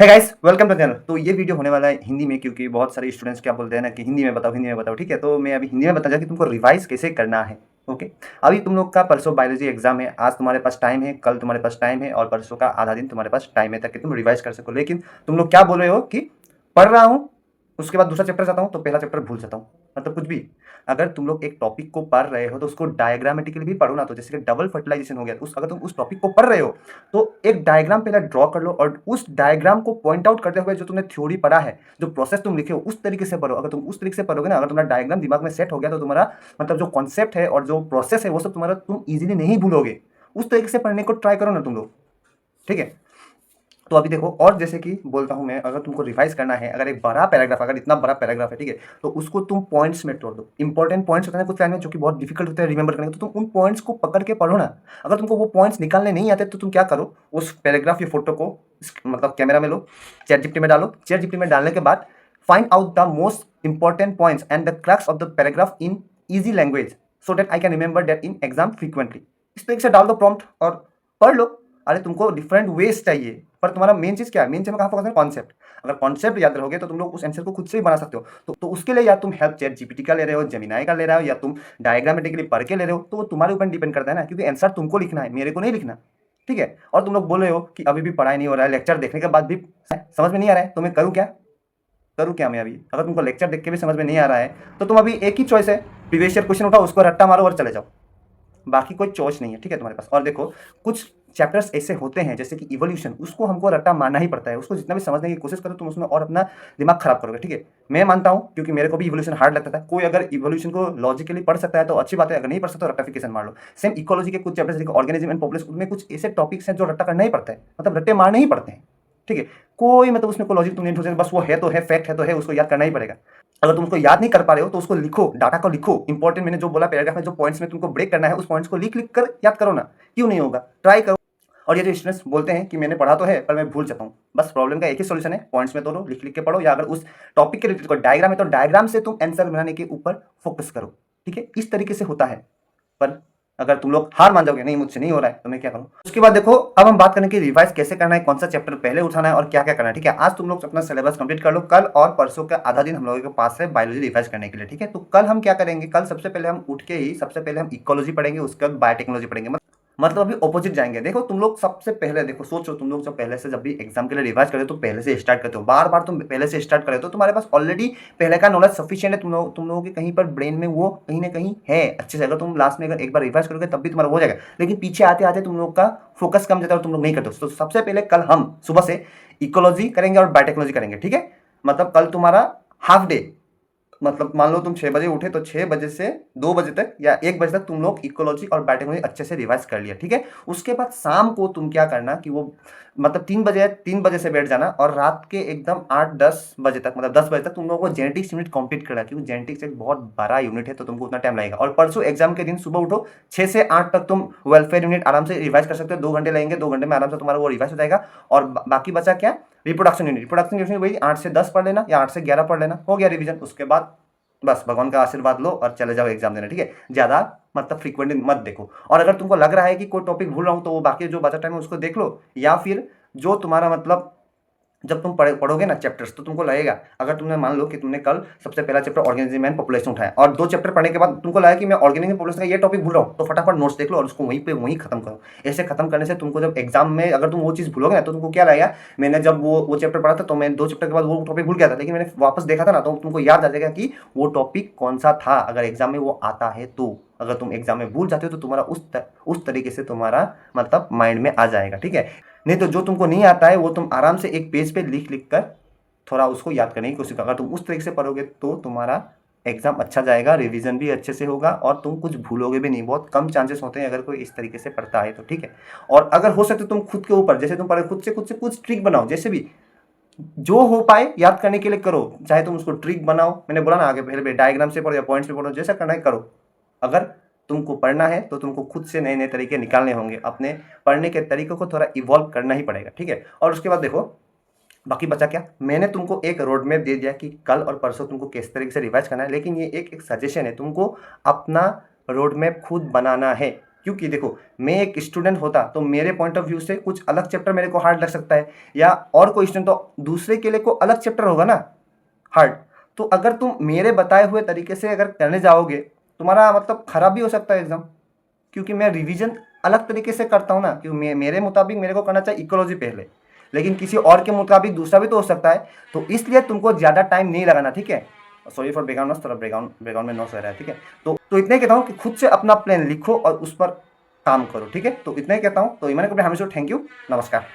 है guys, welcome to channel. तो ये वीडियो होने वाला है हिंदी में, क्योंकि बहुत सारे स्टूडेंट्स क्या बोलते हैं ना कि हिंदी में बताओ, ठीक है। तो मैं अभी हिंदी में बताऊंगा कि तुमको रिवाइज कैसे करना है। ओके, अभी तुम लोग का परसों बायोलॉजी एग्जाम है। आज तुम्हारे पास टाइम है, कल तुम्हारे पास टाइम है, और परसों का आधा दिन तुम्हारे पास टाइम है ताकि तुम रिवाइज कर सको। लेकिन तुम लोग क्या बोल रहे हो कि पढ़ रहा हूँ, उसके बाद दूसरा चैप्टर जाता हूँ तो पहला चैप्टर भूल जाता हूँ, मतलब कुछ भी। अगर तुम लोग एक टॉपिक को पढ़ रहे हो तो उसको डायग्रामेटिकली भी पढ़ो ना। तो जैसे कि डबल फर्टिलाइजेशन हो गया, अगर तुम उस टॉपिक को पढ़ रहे हो तो एक डायग्राम पहले ड्रॉ कर लो, और उस डायग्राम को पॉइंट आउट करते हुए जो तुमने थ्योरी पढ़ा है, जो प्रोसेस तुम लिखे हो, उस तरीके से पढ़ो। अगर तुम उस तरीके से पढ़ोगे ना, अगर तुम्हारा डायग्राम दिमाग में सेट हो गया तो तुम्हारा मतलब जो कॉन्सेप्ट है और जो प्रोसेस है वो सब तुम्हारा तुम इजीली नहीं भूलोगे। उस तरीके से पढ़ने को ट्राई करो ना तुम लोग, ठीक है। तो अभी देखो, और जैसे कि बोलता हूं मैं, अगर तुमको रिवाइज करना है, अगर एक बड़ा पैराग्राफ, अगर इतना बड़ा पैराग्राफ है, ठीक है, तो उसको तुम पॉइंट्स में तोड़ दो। इंपॉर्टेंट पॉइंट्स होते हैं कुछ लाइन में जो कि बहुत डिफिकल्ट होते हैं रिमेंबर करने के, तो तुम उन पॉइंट्स को पकड़ के पढ़ो ना। अगर तुमको वो पॉइंट्स निकालने नहीं आते तो तुम क्या करो, उस पैराग्राफ की फोटो को मतलब कैमरा में लो, चैट जीपीटी में डालो। चैट जीपीटी में डालने के बाद find out the most important points and the crux of the paragraph in easy language so that I can remember that in exam frequently. इस तरीके से डाल दो प्रॉम्प्ट और पढ़ लो। अरे तुमको डिफरेंट वेज चाहिए, पर तुम्हारा मेन चीज क्या है, मेन चीज में कहाँ फोकस है, कॉन्सेप्ट। अगर कॉन्सेप्ट याद रहोगे तो तुम लोग उस आंसर को खुद से ही बना सकते हो। तो उसके लिए या तुम हेल्प चैट जीपीटी का ले रहे हो, जेमिनाई का ले रहे हो, या तुम डायग्रामेटिकली पढ़ के ले रहे हो, तो वो तुम्हारे ऊपर डिपेंड करता है ना, क्योंकि आंसर तुमको लिखना है, मेरे को नहीं लिखना, ठीक है। और तुम लोग बोल रहे हो कि अभी भी पढ़ाई नहीं हो रहा है, लेक्चर देखने के बाद भी समझ में नहीं आ रहा है, तो मैं करूँ क्या मैं अभी। अगर तुमको लेक्चर देख के भी समझ में नहीं आ रहा है तो तुम अभी एक ही चॉइस है, प्रीवियस ईयर क्वेश्चन उठाओ, उसको रट्टा मारो और चले जाओ। बाकी कोई चॉइस नहीं है, ठीक है, तुम्हारे पास। और देखो, कुछ चैप्टर्स ऐसे होते हैं जैसे कि इवोल्यूशन, उसको हमको रट्टा मारना ही पड़ता है। उसको जितना भी समझने की कोशिश करो तुम उसमें और अपना दिमाग खराब करोगे, ठीक है। मैं मानता हूँ, क्योंकि मेरे को भी इवोल्यूशन हार्ड लगता था। कोई अगर इवोल्यूशन को लॉजिकली पढ़ सकता है तो अच्छी बात है, अगर नहीं पढ़ सकता तो रट्टाफिकेशन मार लो। सेम इकोलॉजी के कुछ चैप्टर्स जैसे ऑर्गेनिज्म एंड पॉपुलेशन, उनमें कुछ ऐसे टॉपिक्स हैं जो रट्टा करना ही पड़ता है, मतलब रट्टे मारने ही पड़ते हैं, ठीक है। कोई मतलब उसमें कोई लॉजिक तुम नहीं ढूंढ, बस वो है तो है, फैक्ट है तो है, उसको याद करना ही पड़ेगा। अगर तुम उसको याद नहीं कर पा रहे हो तो उसको लिखो, डाटा को लिखो। इंपॉर्टेंट मैंने जो बोला पैराग्राफ में, जो पॉइंट्स में तुमको ब्रेक करना है, उस पॉइंट्स को लिख लिख कर याद करो ना। क्यों नहीं होगा, ट्राई करो। और ये जो स्टूडेंट्स बोलते हैं कि मैंने पढ़ा तो है पर मैं भूल जाता हूँ, बस प्रॉब्लम का एक ही सोल्यूशन है, पॉइंट्स में तोड़ो, लिख लिख के पढ़ो। या अगर उस टॉपिक के रिलेटेड कोई डायग्राम है तो डायग्राम से तुम आंसर बनाने के ऊपर फोकस करो, ठीक है। इस तरीके से होता है। पर अगर तुम लोग हार मान जाओगे, नहीं मुझसे नहीं हो रहा है, तो मैं क्या करूं। उसके बाद देखो, अब हम बात करें कि रिवाइज कैसे करना है, कौन सा चैप्टर पहले उठाना है और क्या क्या करना है, ठीक है। आज तुम लोग अपना सिलेबस कंप्लीट कर लो, कल और परसों का आधा दिन हम लोगों के पास है बायोलॉजी रिवाइज करने के लिए, ठीक है। तो कल हम क्या करेंगे, कल सबसे पहले हम उठ के ही सबसे पहले हम इकोलॉजी पढ़ेंगे, उसके बाद बायोटेक्नोलॉजी पढ़ेंगे। मतलब अभी ऑपोजिट जाएंगे। देखो तुम लोग सबसे पहले देखो, सोचो तुम लोग जब पहले से जब भी एग्जाम के लिए रिवाइज करते हो तो पहले से स्टार्ट करते हो, बार बार तुम पहले से स्टार्ट करते हो, तो तुम्हारे पास ऑलरेडी पहले का नॉलेज सफिशिएंट है। तुम लोगों के कहीं पर ब्रेन में वो कहीं ना कहीं है अच्छे से। अगर तुम लास्ट में अगर एक बार रिवाइज करोगे तब भी तुम्हारा हो जाएगा, लेकिन पीछे आते आते तुम लोग का फोकस कम जाता है और तुम लोग नहीं करते हो। तो सबसे पहले कल हम सुबह से इकोलॉजी करेंगे और बायोटेक्नोलॉजी करेंगे, ठीक है। मतलब कल तुम्हारा हाफ डे, मतलब मान लो तुम 6 बजे उठे तो 6 बजे से 2 बजे तक या 1 बजे तक तुम लोग इकोलॉजी और बायोटेक्नोलॉजी अच्छे से रिवाइज कर लिया, ठीक है। उसके बाद शाम को तुम क्या करना कि वो मतलब 3 बजे से बैठ जाना, और रात के एकदम 8-10 बजे तक, मतलब 10 बजे तक तुम लोगों को जेनेटिक्स यूनिट कंप्लीट करना है, क्योंकि जेनेटिक्स एक बहुत बड़ा यूनिट है तो तुमको उतना टाइम लगेगा। और परसों एग्जाम के दिन सुबह उठो, 6 से 8 तक तुम वेलफेयर यूनिट आराम से रिवाइज कर सकते हो। 2 घंटे लगेंगे, 2 घंटे में आराम से तुम्हारा वो रिवाइज हो जाएगा। और बाकी बचा क्या, रिप्रोडक्शन यूनिट वही 8 से 10 पढ़ लेना या 8 से 11 पढ़ लेना, हो गया रिवीजन। उसके बाद बस भगवान का आशीर्वाद लो और चले जाओ एग्जाम देने, ठीक है। ज्यादा मतलब फ्रीक्वेंटली मत देखो। और अगर तुमको लग रहा है कि कोई टॉपिक भूल रहा हूं तो वो बाकी जो बचा टाइम है उसको देख लो, या फिर जो तुम्हारा मतलब जब तुम पढ़ोगे ना चैप्टर्स तो तुमको लगेगा, अगर तुमने मान लो कि तुमने कल सबसे पहला चैप्टर ऑर्गेनिज्म एंड पॉपुलेशन उठाया और 2 चैप्टर पढ़ने के बाद तुमको लगा कि मैं ऑर्गेनिज्म पॉपुलेशन का ये टॉपिक भूल रहा हूँ, तो फटाफट नोट्स देख लो और उसको वहीं पे वहीं खत्म करो। ऐसे खत्म करने से तुमको जब एग्जाम में अगर तुम वो चीज़ भूलोगे ना तो तुमको क्या लगेगा, मैंने जब वो चैप्टर पढ़ा था तो मैं 2 चैप्टर के बाद वो टॉपिक भूल गया था, लेकिन मैंने वापस देखा था ना तो तुमको याद आ जाएगा कि वो टॉपिक कौन सा था, अगर एग्जाम में वो आता है तो। अगर तुम एग्जाम में भूल जाते हो तो तुम्हारा उस तरीके से तुम्हारा मतलब माइंड में आ जाएगा, ठीक है। नहीं तो जो तुमको नहीं आता है वो तुम आराम से एक पेज पे लिख लिख कर थोड़ा उसको याद करने की कोशिश करो। अगर तुम उस तरीके से पढ़ोगे तो तुम्हारा एग्जाम अच्छा जाएगा, रिवीजन भी अच्छे से होगा और तुम कुछ भूलोगे भी नहीं। बहुत कम चांसेस होते हैं अगर कोई इस तरीके से पढ़ता है तो, ठीक है। और अगर हो सके तुम खुद के ऊपर, जैसे तुम पढ़े खुद से कुछ ट्रिक बनाओ, जैसे भी जो हो पाए याद करने के लिए करो। चाहे तुम उसको ट्रिक बनाओ, मैंने बोला ना आगे, पहले डायग्राम से पढ़ो या पॉइंट्स पे पढ़ो, जैसा करना है करो। अगर तुमको पढ़ना है तो तुमको खुद से नए नए तरीके निकालने होंगे, अपने पढ़ने के तरीकों को थोड़ा इवॉल्व करना ही पड़ेगा, ठीक है। और उसके बाद देखो बाकी बचा क्या, मैंने तुमको एक रोड मैप दे दिया कि कल और परसों तुमको किस तरीके से रिवाइज करना है, लेकिन ये एक सजेशन है, तुमको अपना रोड मैप खुद बनाना है। क्योंकि देखो, मैं एक स्टूडेंट होता तो मेरे पॉइंट ऑफ व्यू से कुछ अलग चैप्टर मेरे को हार्ड लग सकता है, या और कोई स्टूडेंट तो दूसरे के लिए को अलग चैप्टर होगा ना हार्ड। तो अगर तुम मेरे बताए हुए तरीके से अगर करने जाओगे, तुम्हारा मतलब खराब भी हो सकता है एग्जाम, क्योंकि मैं रिवीजन अलग तरीके से करता हूँ ना, क्योंकि मेरे मुताबिक मेरे को करना चाहिए इकोलॉजी पहले, लेकिन किसी और के मुताबिक दूसरा भी तो हो सकता है। तो इसलिए तुमको ज़्यादा टाइम नहीं लगाना, ठीक है। सॉरी फॉर बैकग्राउंड नॉइस, थोड़ा बैकग्राउंड में नॉइस हो रहा है, ठीक है। तो इतना ही कहता हूँ कि खुद से अपना प्लान लिखो और उस पर काम करो, ठीक है। तो इतना ही कहता हूँ। तो ईमान कपड़े हमेशा थैंक यू, नमस्कार।